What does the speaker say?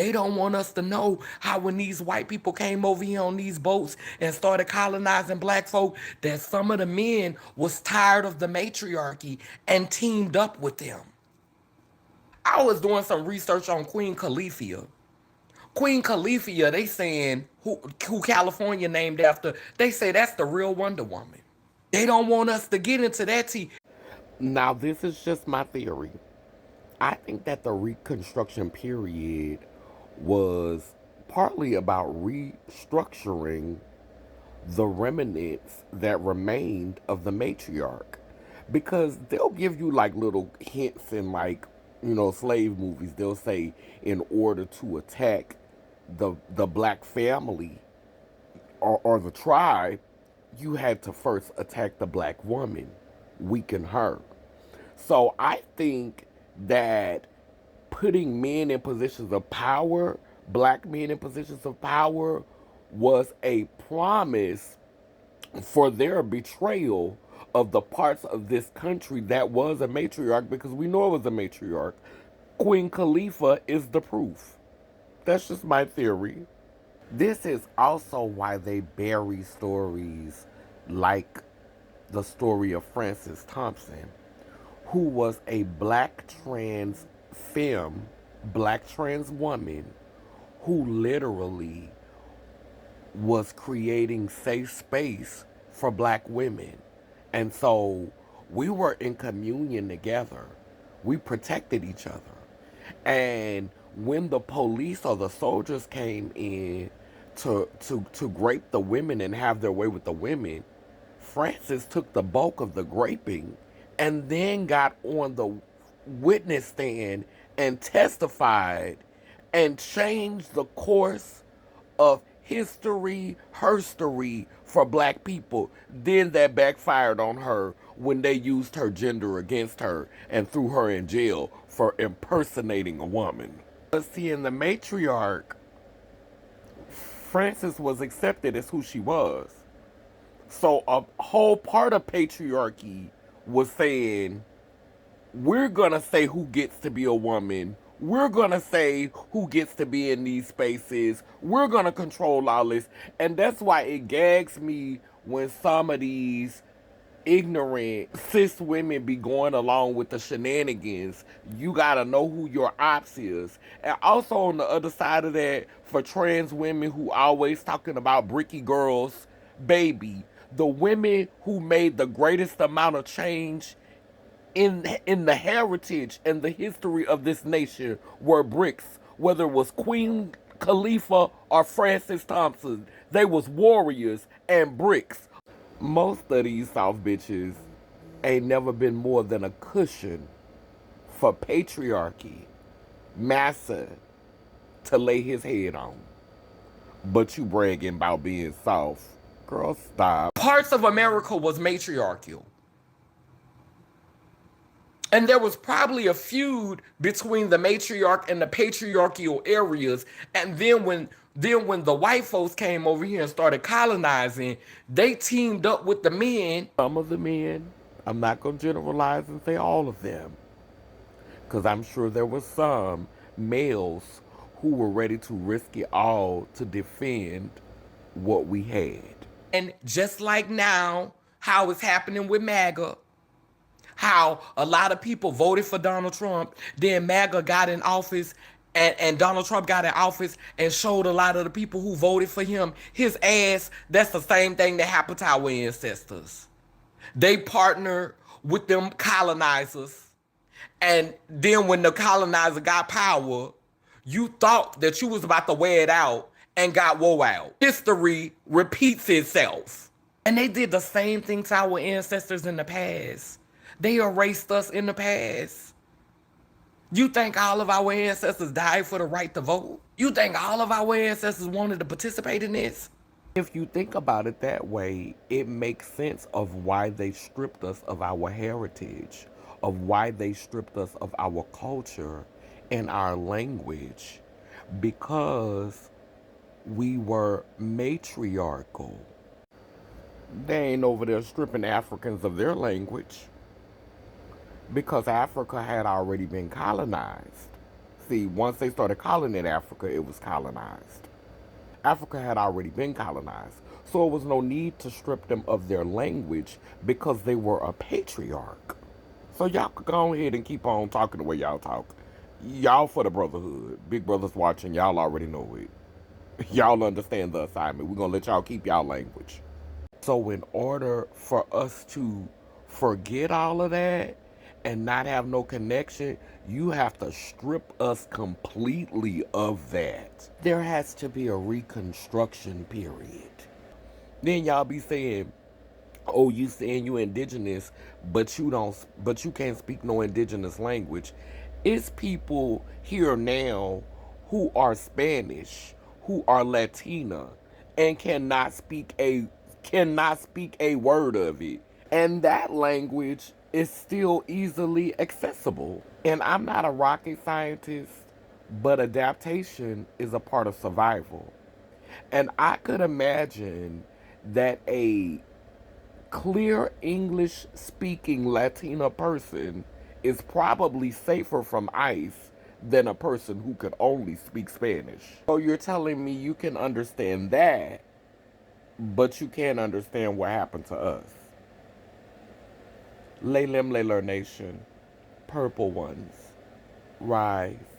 They don't want us to know how when these white people came over here on these boats and started colonizing black folk, that some of the men was tired of the matriarchy and teamed up with them. I was doing some research on Queen Califia. Queen Califia, they saying who California named after, they say that's the real Wonder Woman. They don't want us to get into that tea. Now, this is just my theory. I think that the Reconstruction period was partly about restructuring the remnants that remained of the matriarch. Because they'll give you like little hints in like, slave movies. They'll say in order to attack the black family or the tribe, you had to first attack the black woman, weaken her. So I think that putting men in positions of power, black men in positions of power, was a promise for their betrayal of the parts of this country that was a matriarch, because we know it was a matriarch. Queen Khalifa is the proof. That's just my theory. This is also why they bury stories like the story of Frances Thompson, who was a black trans femme, black trans woman, who literally was creating safe space for black women. And so we were in communion together. We protected each other. And when the police or the soldiers came in to grape the women and have their way with the women, Francis took the bulk of the graping and then got on the witness stand and testified and changed the course of history, herstory for black people. Then that backfired on her when they used her gender against her and threw her in jail for impersonating a woman. But see, in the matriarch, Frances was accepted as who she was. So a whole part of patriarchy was saying, we're going to say who gets to be a woman. We're going to say who gets to be in these spaces. We're going to control all this. And that's why it gags me when some of these ignorant cis women be going along with the shenanigans. You got to know who your ops is. And also on the other side of that, for trans women who always talking about bricky girls, baby, the women who made the greatest amount of change in the heritage and the history of this nation were bricks. Whether it was Queen Khalifa or Francis Thompson, they was warriors and bricks. Most of these soft bitches ain't never been more than a cushion for patriarchy, massa, to lay his head on. But you bragging about being soft. Girl, stop. Parts of America was matriarchal. And there was probably a feud between the matriarch and the patriarchal areas. And then when the white folks came over here and started colonizing, they teamed up with the men. Some of the men, I'm not going to generalize and say all of them, because I'm sure there were some males who were ready to risk it all to defend what we had. And just like now, how it's happening with MAGA, how a lot of people voted for Donald Trump, then MAGA got in office, and Donald Trump got in office and showed a lot of the people who voted for him his ass. That's the same thing that happened to our ancestors. They partnered with them colonizers, and then when the colonizer got power, you thought that you was about to wear it out and got woe out. History repeats itself. And they did the same thing to our ancestors in the past. They erased us in the past. You think all of our ancestors died for the right to vote? You think all of our ancestors wanted to participate in this? If you think about it that way, it makes sense of why they stripped us of our heritage, of why they stripped us of our culture and our language, because we were matriarchal. They ain't over there stripping Africans of their language, because Africa had already been colonized. See, once they started calling it Africa, it was colonized. Africa had already been colonized. So it was no need to strip them of their language because they were a patriarch. So y'all could go ahead and keep on talking the way y'all talk. Y'all for the brotherhood. Big brother's watching. Y'all already know it. Y'all understand the assignment. We're going to let y'all keep y'all language. So in order for us to forget all of that and not have no connection, you have to strip us completely of that. There has to be a reconstruction period. Then y'all be saying, "Oh, you saying you indigenous, but you can't speak no indigenous language." It's people here now who are Spanish, who are Latina, and cannot speak a word of it. And that language is still easily accessible. And I'm not a rocket scientist, but adaptation is a part of survival. And I could imagine that a clear English speaking Latina person is probably safer from ICE than a person who could only speak Spanish. So you're telling me you can understand that, but you can't understand what happened to us. Lelem Leler Nation, Purple Ones, rise.